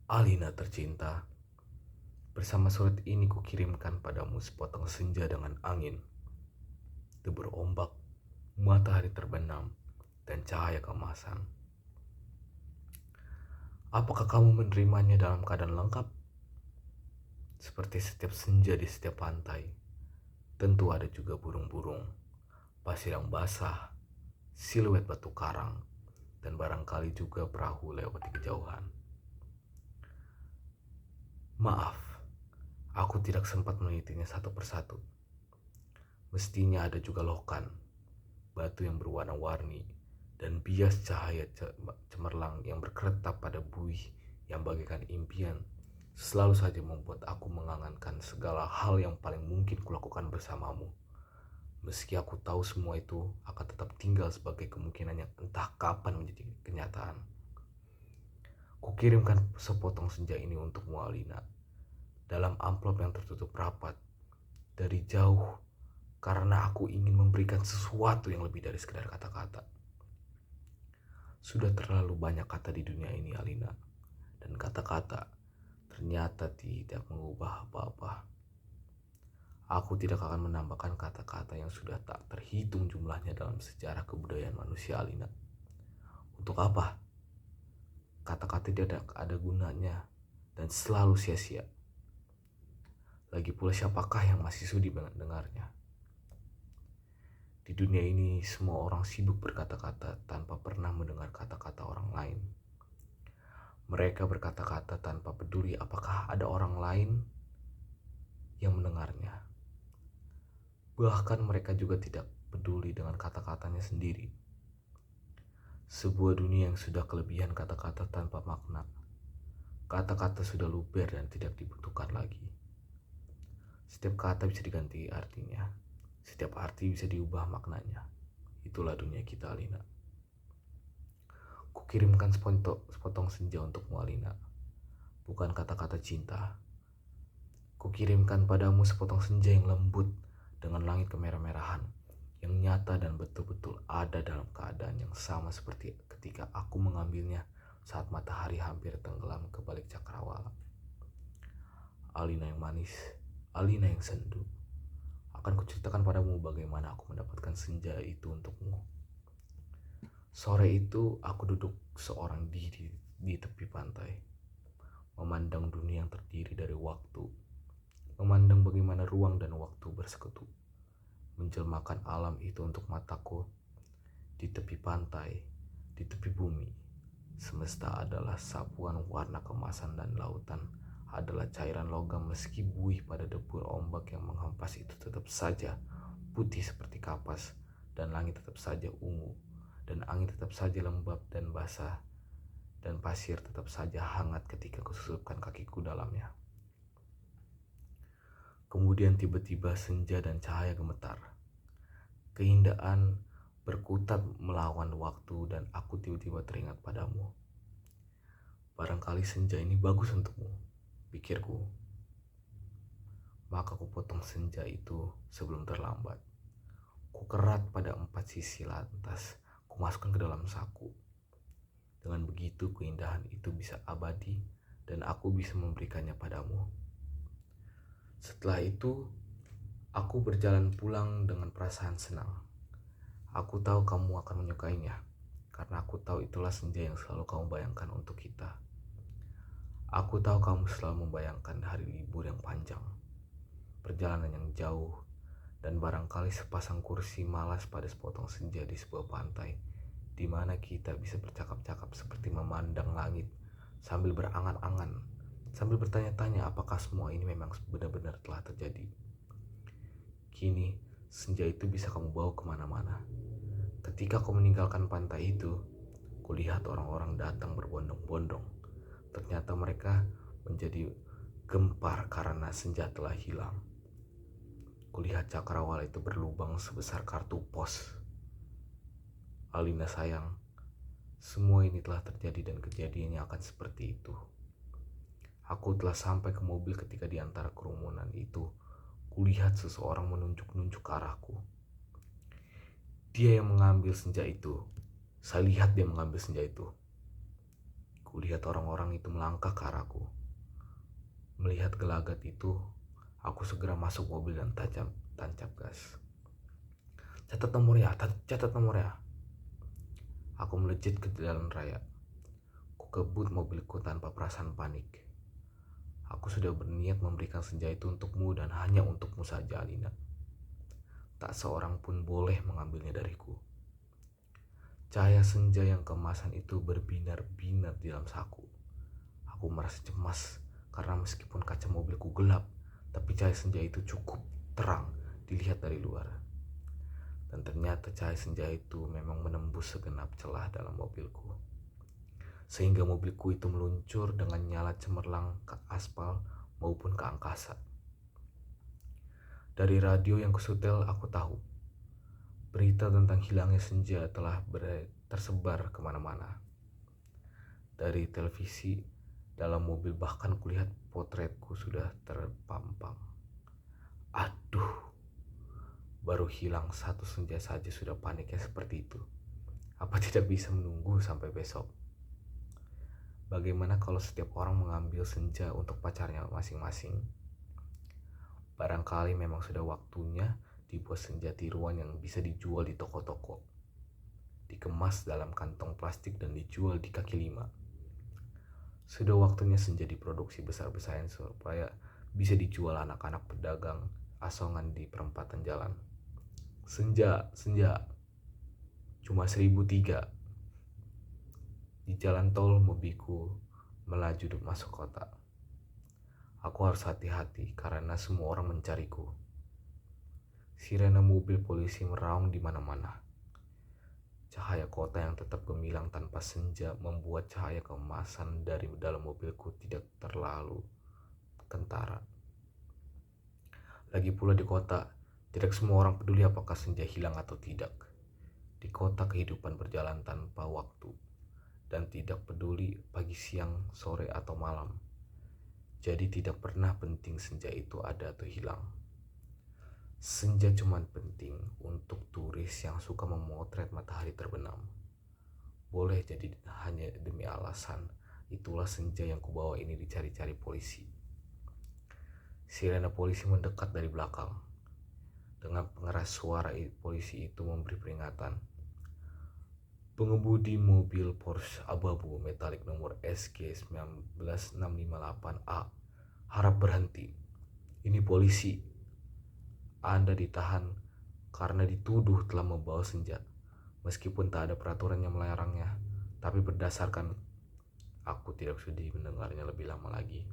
Alina tercinta, bersama surat ini kukirimkan padamu sepotong senja dengan angin, debur ombak, matahari terbenam, dan cahaya keemasan. Apakah kamu menerimanya dalam keadaan lengkap? Seperti setiap senja di setiap pantai, tentu ada juga burung-burung, pasir yang basah, siluet batu karang, dan barangkali juga perahu lewat di kejauhan. Maaf, aku tidak sempat menelitinya satu persatu. Mestinya ada juga lokan, batu yang berwarna-warni, dan bias cahaya cemerlang yang berkeretap pada buih yang bagaikan impian selalu saja membuat aku mengangankan segala hal yang paling mungkin kulakukan bersamamu. Meski aku tahu semua itu akan tetap tinggal sebagai kemungkinan yang entah kapan menjadi kenyataan. Kukirimkan sepotong senja ini untukmu, Alina, dalam amplop yang tertutup rapat, dari jauh, karena aku ingin memberikan sesuatu yang lebih dari sekedar kata-kata. Sudah terlalu banyak kata di dunia ini, Alina, dan kata-kata ternyata tidak mengubah apa-apa. Aku tidak akan menambahkan kata-kata yang sudah tak terhitung jumlahnya dalam sejarah kebudayaan manusia, Alina. Untuk apa? Kata-kata tidak ada gunanya dan selalu sia-sia. Lagi pula siapakah yang masih sudi mendengarnya? Di dunia ini semua orang sibuk berkata-kata tanpa pernah mendengar kata-kata orang lain. Mereka berkata-kata tanpa peduli apakah ada orang lain yang mendengarnya. Bahkan mereka juga tidak peduli dengan kata-katanya sendiri. Sebuah dunia yang sudah kelebihan kata-kata tanpa makna. Kata-kata sudah luber dan tidak dibutuhkan lagi. Setiap kata bisa diganti artinya. Setiap arti bisa diubah maknanya. Itulah dunia kita, Alina. Kukirimkan sepotong senja untukmu, Alina. Bukan kata-kata cinta. Kukirimkan padamu sepotong senja yang lembut dengan langit kemerah-merahan, yang nyata dan betul-betul ada dalam keadaan yang sama seperti ketika aku mengambilnya saat matahari hampir tenggelam ke balik cakrawala. Alina yang manis, Alina yang sendu. Akan kuceritakan padamu bagaimana aku mendapatkan senja itu untukmu. Sore itu aku duduk seorang diri di tepi pantai, memandang dunia yang terdiri dari waktu, memandang bagaimana ruang dan waktu bersekutu, menjelmakan alam itu untuk mataku. Di tepi pantai, di tepi bumi, semesta adalah sapuan warna kemasan dan lautan adalah cairan logam meski buih pada debur ombak yang menghempas itu tetap saja putih seperti kapas, dan langit tetap saja ungu, dan angin tetap saja lembab dan basah, dan pasir tetap saja hangat ketika kususupkan kakiku dalamnya. Kemudian tiba-tiba senja dan cahaya gemetar. Keindahan berkutat melawan waktu dan aku tiba-tiba teringat padamu. Barangkali senja ini bagus untukmu, pikirku. Maka ku potong senja itu sebelum terlambat. Ku kerat pada 4 sisi lantas, ku masukkan ke dalam saku. Dengan begitu keindahan itu bisa abadi dan aku bisa memberikannya padamu. Setelah itu, aku berjalan pulang dengan perasaan senang. Aku tahu kamu akan menyukainya, karena aku tahu itulah senja yang selalu kamu bayangkan untuk kita. Aku tahu kamu selalu membayangkan hari libur yang panjang, perjalanan yang jauh, dan barangkali sepasang kursi malas pada sepotong senja di sebuah pantai, di mana kita bisa bercakap-cakap seperti memandang langit sambil berangan-angan, sambil bertanya-tanya apakah semua ini memang benar-benar telah terjadi. Kini, senja itu bisa kamu bawa kemana-mana. Ketika kau meninggalkan pantai itu, kulihat orang-orang datang berbondong-bondong. Ternyata mereka menjadi gempar karena senja telah hilang. Kulihat cakrawala itu berlubang sebesar kartu pos. Alina sayang, semua ini telah terjadi dan kejadiannya akan seperti itu. Aku telah sampai ke mobil ketika di antara kerumunan itu, kulihat seseorang menunjuk-nunjuk ke arahku. Dia yang mengambil senja itu. Saya lihat dia mengambil senja itu. Kulihat orang-orang itu melangkah ke arahku. Melihat gelagat itu, aku segera masuk mobil dan tancap gas. Catat nomornya. Aku melejit ke jalan raya. Ku kebut mobilku tanpa perasaan panik. Aku sudah berniat memberikan senja itu untukmu dan hanya untukmu saja, Alina. Tak seorang pun boleh mengambilnya dariku. Cahaya senja yang kemasan itu berbinar-binar di dalam saku. Aku merasa cemas karena meskipun kaca mobilku gelap, tapi cahaya senja itu cukup terang dilihat dari luar. Dan ternyata cahaya senja itu memang menembus segenap celah dalam mobilku. Sehingga mobilku itu meluncur dengan nyala cemerlang ke aspal maupun ke angkasa. Dari radio yang kusetel aku tahu berita tentang hilangnya senja telah tersebar kemana-mana. Dari televisi, dalam mobil bahkan kulihat potretku sudah terpampang. Aduh, baru hilang satu senja saja sudah paniknya seperti itu. Apa tidak bisa menunggu sampai besok? Bagaimana kalau setiap orang mengambil senja untuk pacarnya masing-masing? Barangkali memang sudah waktunya dibuat senja tiruan yang bisa dijual di toko-toko, dikemas dalam kantong plastik dan dijual di kaki lima. Sudah waktunya senja diproduksi besar-besaran supaya bisa dijual anak-anak pedagang asongan di perempatan jalan. Senja, cuma 1.003. Di jalan tol mobilku melaju masuk kota. Aku harus hati-hati karena semua orang mencariku. Sirena mobil polisi meraung di mana-mana. Cahaya kota yang tetap gemilang tanpa senja membuat cahaya kemasan dari dalam mobilku tidak terlalu kentara. Lagi pula di kota, tidak semua orang peduli apakah senja hilang atau tidak. Di kota kehidupan berjalan tanpa waktu dan tidak peduli pagi, siang, sore, atau malam. Jadi tidak pernah penting senja itu ada atau hilang. Senja cuma penting untuk turis yang suka memotret matahari terbenam. Boleh jadi hanya demi alasan itulah senja yang kubawa ini dicari-cari polisi. Sirena polisi mendekat dari belakang. Dengan pengeras suara polisi itu memberi peringatan. Pengemudi mobil Porsche abu-abu metalik nomor SG19658A harap berhenti. Ini polisi. Anda ditahan karena dituduh telah membawa senja. Meskipun tak ada peraturan yang melarangnya, tapi berdasarkan aku tidak sudi mendengarnya lebih lama lagi.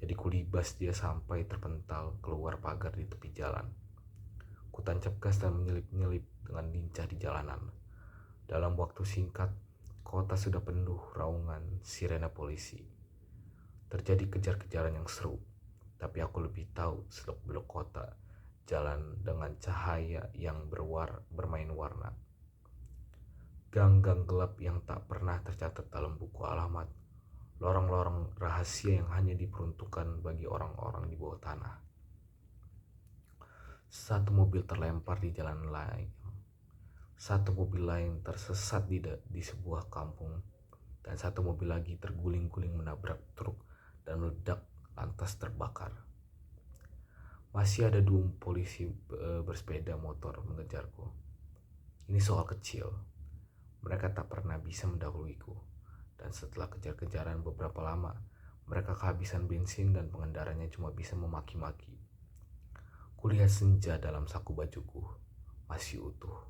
Jadi kulibas dia sampai terpental keluar pagar di tepi jalan. Kutancap gas dan menyelip-nyelip dengan lincah di jalanan. Dalam waktu singkat, kota sudah penuh raungan sirena polisi. Terjadi kejar-kejaran yang seru, tapi aku lebih tahu seluk-beluk kota, jalan dengan cahaya yang bermain warna. Gang-gang gelap yang tak pernah tercatat dalam buku alamat, lorong-lorong rahasia yang hanya diperuntukkan bagi orang-orang di bawah tanah. Satu mobil terlempar di jalan lain. Satu mobil lain tersesat di sebuah kampung, dan satu mobil lagi terguling-guling menabrak truk dan meledak lantas terbakar. Masih ada 2 polisi bersepeda motor mengejarku. Ini soal kecil. Mereka tak pernah bisa mendahuluiku, dan setelah kejar-kejaran beberapa lama, mereka kehabisan bensin dan pengendaranya cuma bisa memaki-maki. Kulihat senja dalam saku bajuku masih utuh.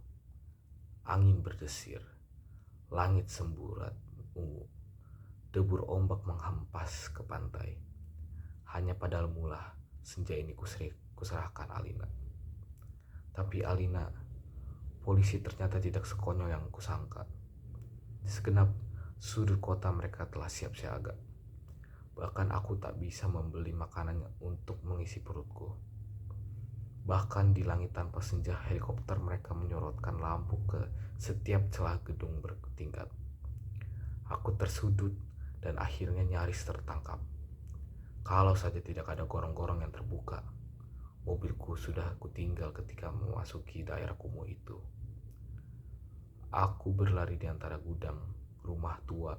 Angin berdesir, langit semburat ungu, debur ombak menghempas ke pantai. Hanya pada mula senja ini kuserahkan Alina. Tapi Alina, polisi ternyata tidak sekonyol yang kusangka. Di segenap sudut kota mereka telah siap siaga. Bahkan aku tak bisa membeli makanan untuk mengisi perutku. Bahkan di langit tanpa senja, helikopter mereka menyorotkan lampu ke setiap celah gedung bertingkat. Aku tersudut dan akhirnya nyaris tertangkap. Kalau saja tidak ada gorong-gorong yang terbuka, mobilku sudah kutinggal ketika memasuki daerah kumuh itu. Aku berlari di antara gudang, rumah tua,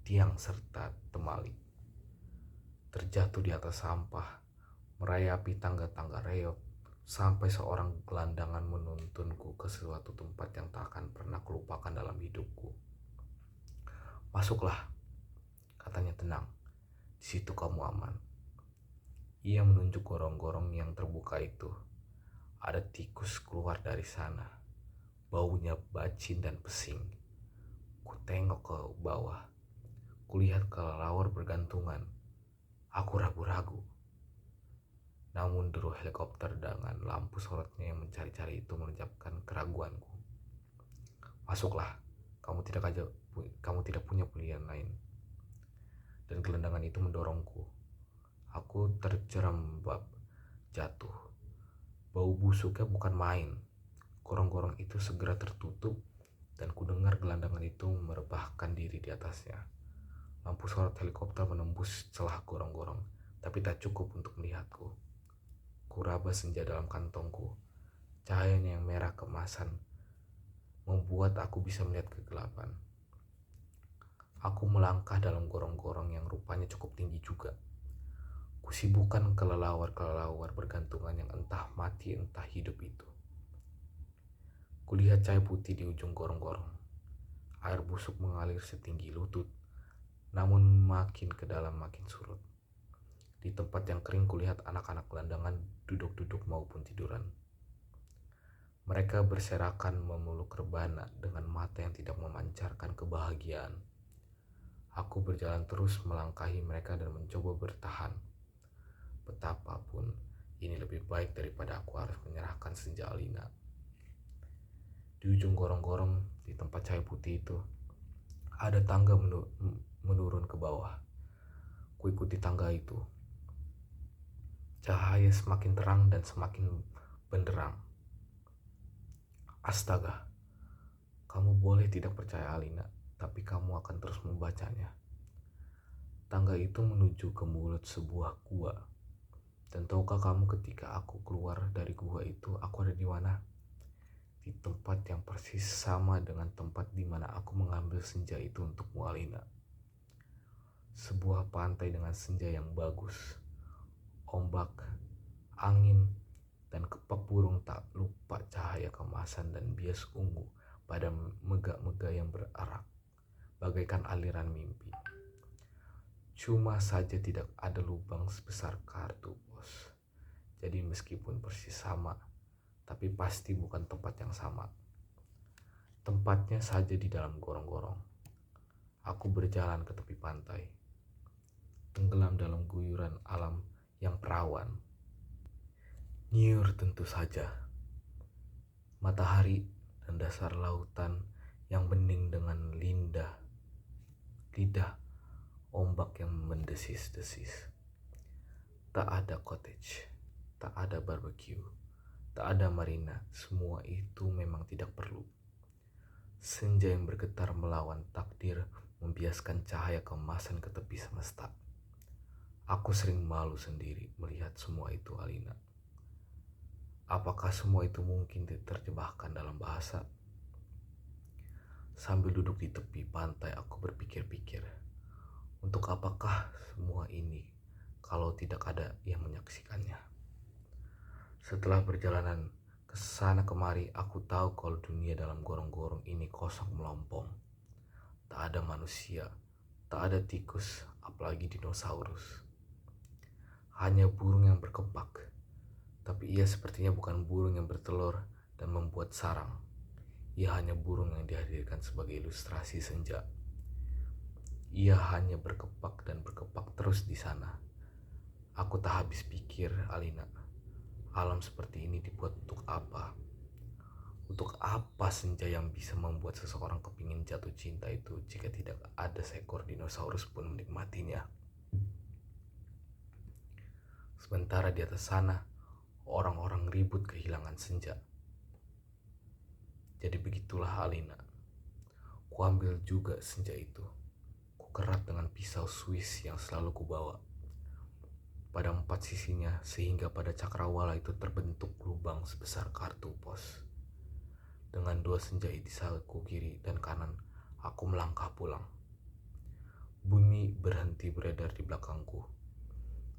tiang serta temali. Terjatuh di atas sampah, merayapi tangga-tangga reot, sampai seorang gelandangan menuntunku ke suatu tempat yang tak akan pernah kulupakan dalam hidupku. Masuklah, katanya tenang. Di situ kamu aman. Ia menunjuk gorong-gorong yang terbuka itu. Ada tikus keluar dari sana. Baunya bacin dan pesing. Ku tengok ke bawah. Kulihat kelelawar bergantungan. Aku ragu-ragu. Namun deru helikopter dengan lampu sorotnya yang mencari-cari itu menunjukkan keraguanku. Masuklah, kamu tidak punya pilihan lain. Dan gelandangan itu mendorongku. Aku terjerembab jatuh. Bau busuknya bukan main. Gorong-gorong itu segera tertutup dan kudengar gelandangan itu merebahkan diri di atasnya. Lampu sorot helikopter menembus celah gorong-gorong, tapi tak cukup untuk melihatku. Kuraba senja dalam kantongku. Cahayanya yang merah kemasan membuat aku bisa melihat kegelapan. Aku melangkah dalam gorong-gorong yang rupanya cukup tinggi juga. Kusibukan kelelawar-kelelawar bergantungan yang entah mati entah hidup itu. Kulihat cahaya putih di ujung gorong-gorong. Air busuk mengalir setinggi lutut, namun makin ke dalam makin surut. Di tempat yang kering kulihat anak-anak gelandangan duduk-duduk maupun tiduran. Mereka berserakan memeluk rebana dengan mata yang tidak memancarkan kebahagiaan. Aku berjalan terus melangkahi mereka dan mencoba bertahan. Betapapun ini lebih baik daripada aku harus menyerahkan senja Alina. Di ujung gorong-gorong di tempat cahaya putih itu ada tangga menurun ke bawah. Kuikuti tangga itu. Cahaya semakin terang dan semakin benderang. Astaga, kamu boleh tidak percaya Alina, tapi kamu akan terus membacanya. Tangga itu menuju ke mulut sebuah gua. Dan tahukah kamu ketika aku keluar dari gua itu, aku ada di mana? Di tempat yang persis sama dengan tempat di mana aku mengambil senja itu untukmu Alina. Sebuah pantai dengan senja yang bagus. Ombak, angin, dan kepak burung tak lupa cahaya kemasan dan bias ungu pada megah-megah yang berarak, bagaikan aliran mimpi. Cuma saja tidak ada lubang sebesar kartu pos. Jadi meskipun persis sama, tapi pasti bukan tempat yang sama. Tempatnya saja di dalam gorong-gorong. Aku berjalan ke tepi pantai, tenggelam dalam guyuran alam yang perawan. Nyiur tentu saja. Matahari dan dasar lautan yang bening dengan lidah ombak yang mendesis-desis. Tak ada cottage, tak ada barbecue, tak ada marina. Semua itu memang tidak perlu. Senja yang bergetar melawan takdir membiaskan cahaya kemasan ke tepi semesta. Aku sering malu sendiri melihat semua itu Alina. Apakah semua itu mungkin diterjemahkan dalam bahasa? Sambil duduk di tepi pantai aku berpikir-pikir, untuk apakah semua ini kalau tidak ada yang menyaksikannya? Setelah perjalanan ke sana kemari, aku tahu kalau dunia dalam gorong-gorong ini kosong melompong. Tak ada manusia, tak ada tikus, apalagi dinosaurus. Hanya burung yang berkepak, tapi ia sepertinya bukan burung yang bertelur dan membuat sarang. Ia hanya burung yang dihadirkan sebagai ilustrasi senja. Ia hanya berkepak dan berkepak terus di sana. Aku tak habis pikir, Alina. Alam seperti ini dibuat untuk apa? Untuk apa senja yang bisa membuat seseorang kepingin jatuh cinta itu jika tidak ada seekor dinosaurus pun menikmatinya? Sementara di atas sana, orang-orang ribut kehilangan senja. Jadi begitulah Alina. Kuambil juga senja itu. Kukerat dengan pisau Swiss yang selalu kubawa. Pada 4 sisinya sehingga pada cakrawala itu terbentuk lubang sebesar kartu pos. Dengan 2 senja di saku kiri dan kanan, aku melangkah pulang. Bumi berhenti beredar di belakangku,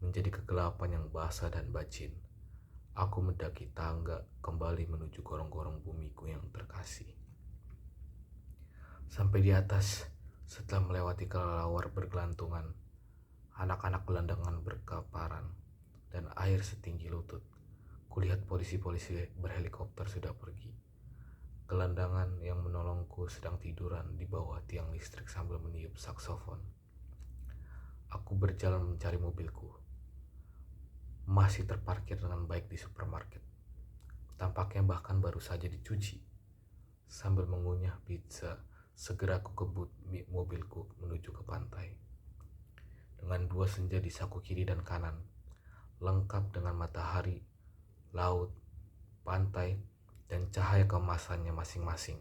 menjadi kegelapan yang basah dan bacin. Aku mendaki tangga kembali menuju gorong-gorong bumiku yang terkasih. Sampai di atas, setelah melewati kelelawar bergelantungan, anak-anak gelandangan berkaparan, dan air setinggi lutut, kulihat polisi-polisi berhelikopter sudah pergi. Gelandangan yang menolongku sedang tiduran di bawah tiang listrik sambil meniup saksofon. Aku berjalan mencari mobilku. Masih terparkir dengan baik di supermarket. Tampaknya bahkan baru saja dicuci. Sambil mengunyah pizza, segera aku kebut mobilku menuju ke pantai. Dengan dua senja di saku kiri dan kanan, lengkap dengan matahari, laut, pantai, dan cahaya keemasannya masing-masing.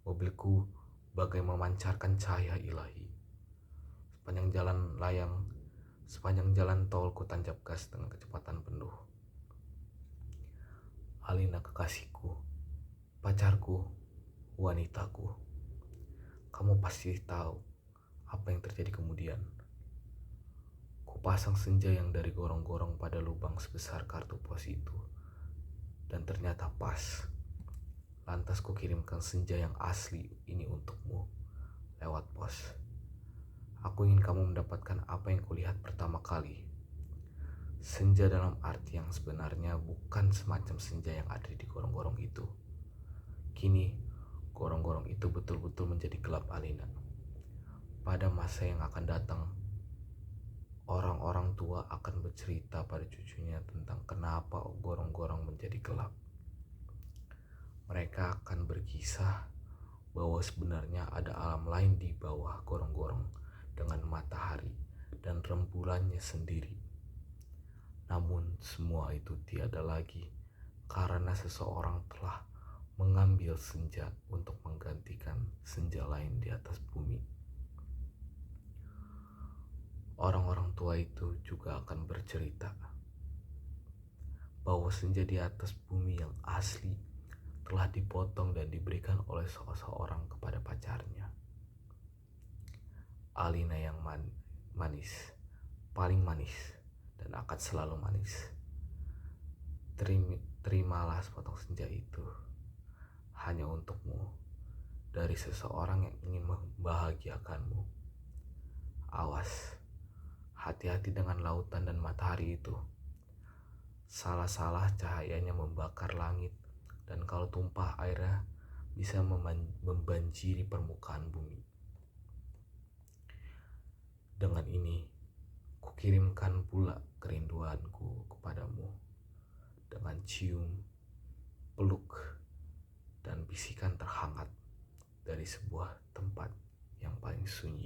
Mobilku bagai memancarkan cahaya ilahi. Sepanjang jalan tol ku tancap gas dengan kecepatan penuh. Alina kekasihku, pacarku, wanitaku. Kamu pasti tahu apa yang terjadi kemudian. Kupasang senja yang dari gorong-gorong pada lubang sebesar kartu pos itu. Dan ternyata pas. Lantas kukirimkan senja yang asli ini untukmu lewat pos. Aku ingin kamu mendapatkan apa yang kulihat pertama kali. Senja dalam arti yang sebenarnya bukan semacam senja yang ada di gorong-gorong itu. Kini, gorong-gorong itu betul-betul menjadi gelap, Alina. Pada masa yang akan datang, orang-orang tua akan bercerita pada cucunya tentang kenapa gorong-gorong menjadi gelap. Mereka akan berkisah bahwa sebenarnya ada alam lain di bawah gorong-gorong dengan matahari dan rembulannya sendiri. Namun semua itu tiada lagi karena seseorang telah mengambil senja untuk menggantikan senja lain di atas bumi. Orang-orang tua itu juga akan bercerita bahwa senja di atas bumi yang asli telah dipotong dan diberikan oleh seseorang kepada pacarnya. Alina yang manis, paling manis, dan akan selalu manis. Terimalah sepotong senja itu hanya untukmu dari seseorang yang ingin membahagiakanmu. Awas, hati-hati dengan lautan dan matahari itu. Salah-salah cahayanya membakar langit, dan kalau tumpah airnya bisa membanjiri permukaan bumi. Dengan ini, kukirimkan pula kerinduanku kepadamu dengan cium, peluk, dan bisikan terhangat dari sebuah tempat yang paling sunyi.